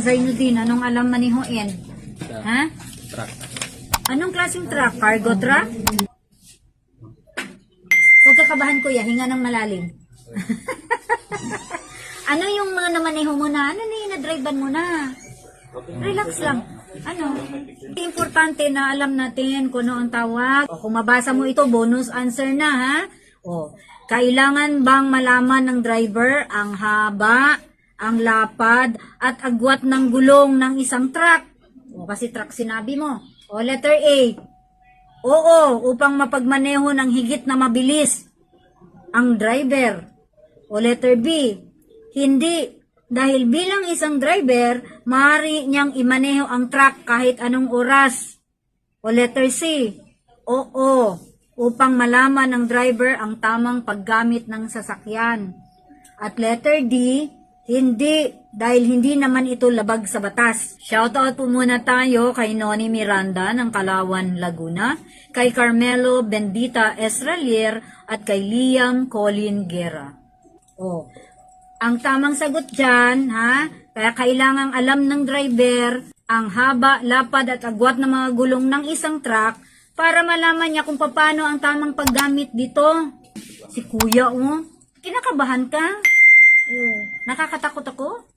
Zainuddin, anong alam manihuin? Ha? Truck. Anong klaseng truck? Cargo truck? Huwag kakabahan kuya, hinga ng malalim. Ano yung mga namaneho mo na? Ano na yung na-drivean mo na? Relax lang. Ano? Importante na alam natin kung ano ang tawag. O, kung mabasa mo ito, bonus answer na ha. O, kailangan bang malaman ng driver ang haba, ang lapad, at agwat ng gulong ng isang truck? O, kasi truck sinabi mo. O, letter A. Oo, upang mapagmaneho ng higit na mabilis ang driver. O letter B. Hindi. Dahil bilang isang driver, maaari niyang imaneho ang truck kahit anong oras. O letter C. Oo, upang malaman ng driver ang tamang paggamit ng sasakyan. At letter D. Hindi, dahil hindi naman ito labag sa batas. Shoutout po muna tayo kay Noni Miranda ng Kalawan, Laguna, kay Carmelo Bendita Esralier at kay Liam Colin Guerra. Oh, ang tamang sagot dyan, ha? Kaya kailangang alam ng driver ang haba, lapad at agwat ng mga gulong ng isang truck para malaman niya kung paano ang tamang paggamit dito. Si kuya, oh, kinakabahan ka? Nakakatakot ako?